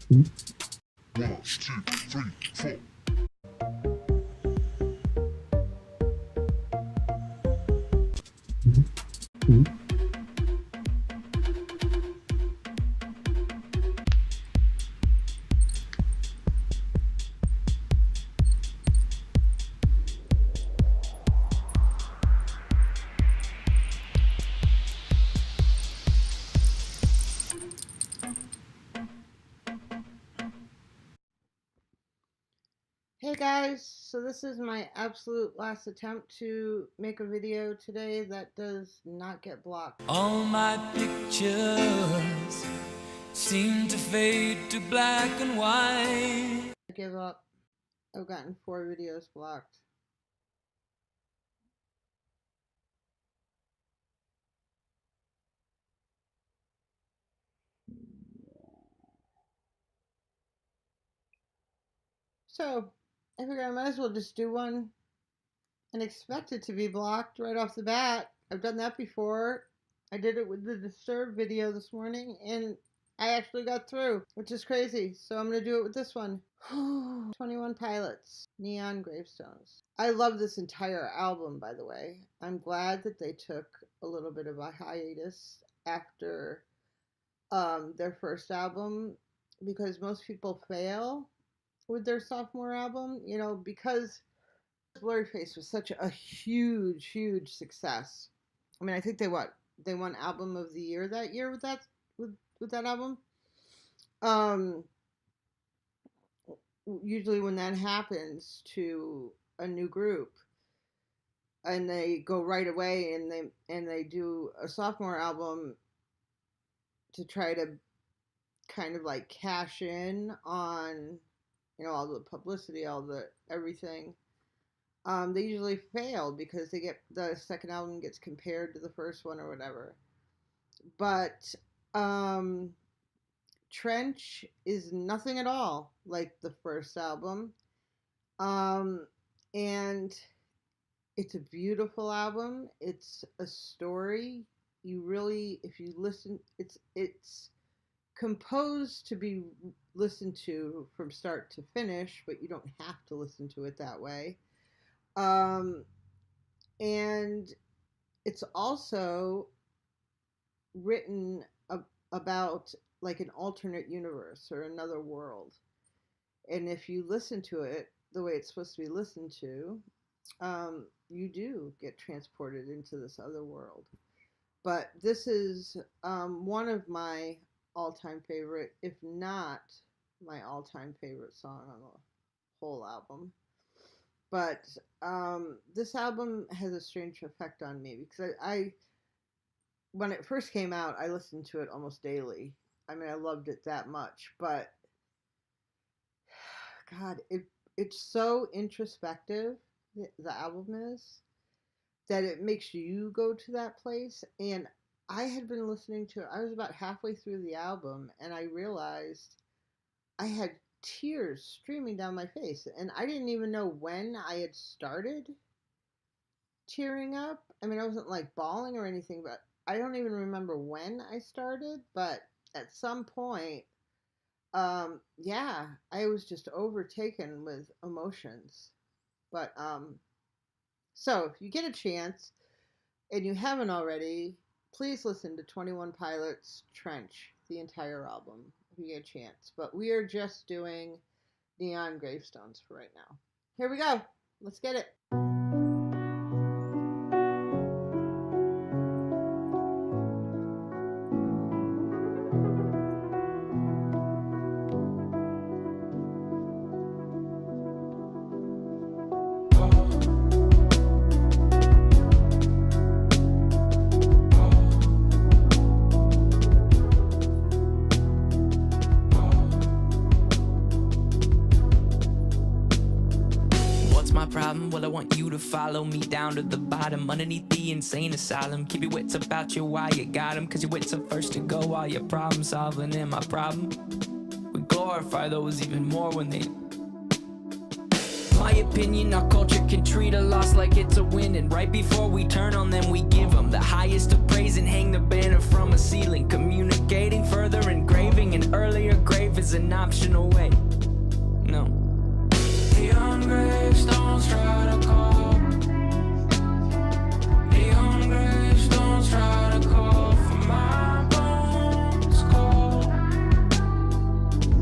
1, 2, 3, 4. Hey guys, so this is my absolute last attempt to make a video today that does not get blocked. All my pictures seem to fade to black and white. I give up. I've gotten 4 videos blocked. So I figured I might as well just do one and expect it to be blocked right off the bat. I've done that before. I did it with the Disturbed video this morning and I actually got through, which is crazy. So I'm going to do it with this one. 21 Pilots, Neon Gravestones. I love this entire album, by the way. I'm glad that they took a little bit of a hiatus after their first album, because most people fail with their sophomore album, you know, because Blurryface was such a huge success. I mean, I think they won Album of the Year that year with that album. Usually when that happens to a new group and they go right away and they do a sophomore album to try to kind of like cash in on, you know, all the publicity, all the everything, they usually fail because the second album gets compared to the first one or whatever. But Trench is nothing at all like the first album, and it's a beautiful album. It's a story. You really, if you listen, it's composed to be listened to from start to finish, but you don't have to listen to it that way. And it's also written about like an alternate universe or another world. And if you listen to it the way it's supposed to be listened to, you do get transported into this other world. But this is one of my all-time favorite, if not my all-time favorite song on the whole album. But this album has a strange effect on me because I when it first came out, I listened to it almost daily. I mean, I loved it that much. But God, it's so introspective, the album is, that it makes you go to that place. And I had been listening to it. I was about halfway through the album, and I realized I had tears streaming down my face. And I didn't even know when I had started tearing up. I mean, I wasn't like bawling or anything, but I don't even remember when I started. But at some point, yeah, I was just overtaken with emotions. But so if you get a chance and you haven't already, please listen to 21 Pilots' Trench, the entire album, if you get a chance. But we are just doing Neon Gravestones for right now. Here we go. Let's get it. Problem? Well, I want you to follow me down to the bottom, underneath the insane asylum. Keep your wits about you while you got them, cause your wits are first to go while you're problem solving. And my problem, we glorify those even more when they My opinion, our culture can treat a loss like it's a win, and right before we turn on them, we give them the highest of praise and hang the banner from a ceiling. Communicating further, engraving an earlier grave is an optional way. No. Neon gravestones try to call. Neon gravestones try to call for my bones. Call,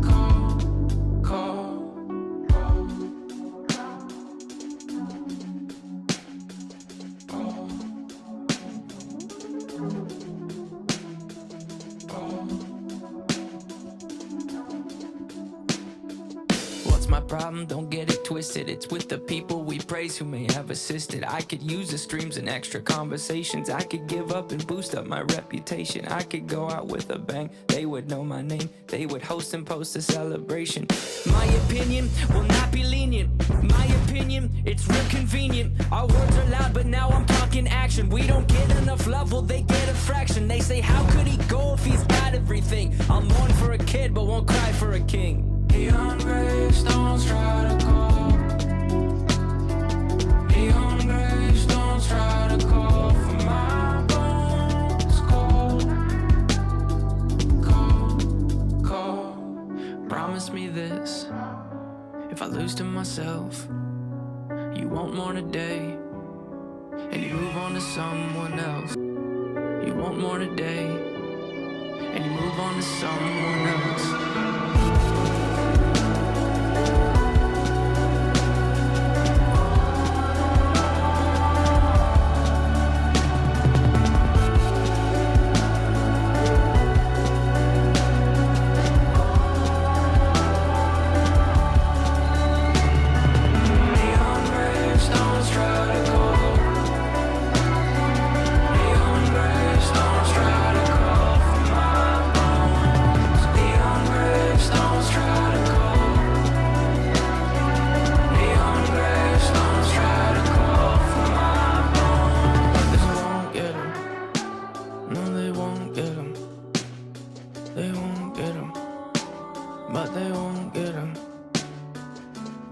call, call. What's my problem? Don't get it twisted. It's with the people we praise who may have assisted. I could use the streams and extra conversations. I could give up and boost up my reputation. I could go out with a bang. They would know my name. They would host and post a celebration. My opinion will not be lenient. My opinion, it's real convenient. Our words are loud, but now I'm talking action. We don't get enough love, well they get a fraction. They say, how could he go if he's got everything? I'll mourn for a kid, but won't cry for a king. Neon gravestones try to call. Neon gravestones try to call for my bones. Call, call, call. Promise me this. If I lose to myself, you won't mourn a day, and you move on to someone else. You won't mourn a day, and you move on to someone else.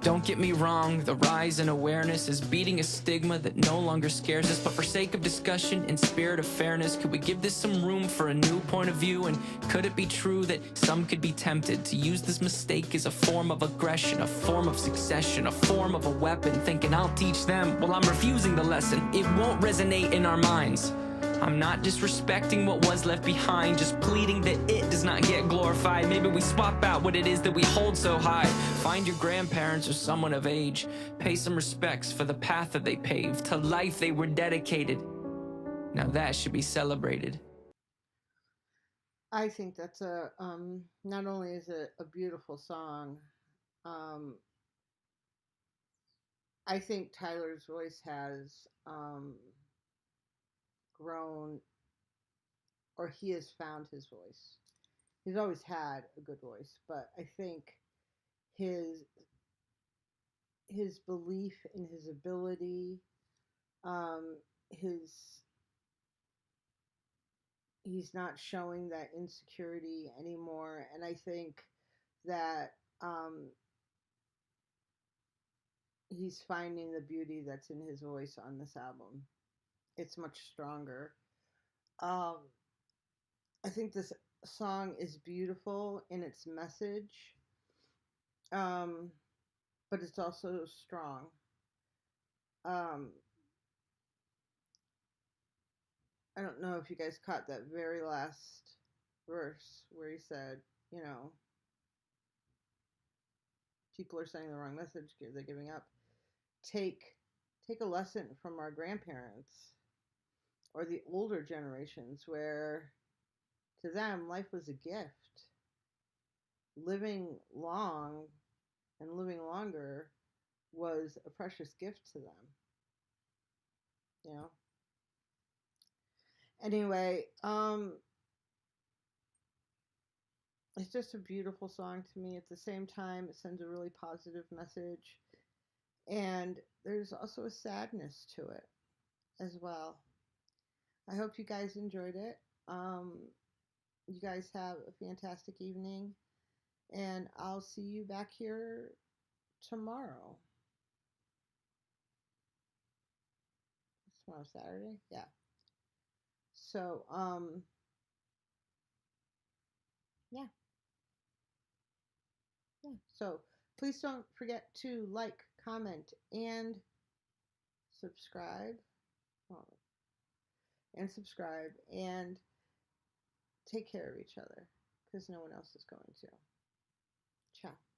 Don't get me wrong, the rise in awareness is beating a stigma that no longer scares us. But for sake of discussion and spirit of fairness, could we give this some room for a new point of view? And could it be true that some could be tempted to use this mistake as a form of aggression, a form of succession, a form of a weapon, thinking I'll teach them while I'm refusing the lesson? It won't resonate in our minds. I'm not disrespecting what was left behind, just pleading that it does not get glorified. Maybe we swap out what it is that we hold so high. Find your grandparents or someone of age. Pay some respects for the path that they paved, to life they were dedicated. Now that should be celebrated. I think that's a not only is it a beautiful song, I think Tyler's voice has grown, or he has found his voice. He's always had a good voice, but I think his belief in his ability, he's not showing that insecurity anymore, and I think that he's finding the beauty that's in his voice on this album. It's much stronger. I think this song is beautiful in its message, but it's also strong. I don't know if you guys caught that very last verse where he said, you know, people are saying the wrong message, they're giving up. Take a lesson from our grandparents or the older generations, where to them life was a gift. Living long and living longer was a precious gift to them. You know? Anyway, it's just a beautiful song to me. At the same time, it sends a really positive message. And there's also a sadness to it as well. I hope you guys enjoyed it. You guys have a fantastic evening, and I'll see you back here tomorrow. Tomorrow's Saturday? Yeah. So, yeah. Yeah. So please don't forget to like, comment, and subscribe. Oh, and subscribe and take care of each other because no one else is going to. Ciao.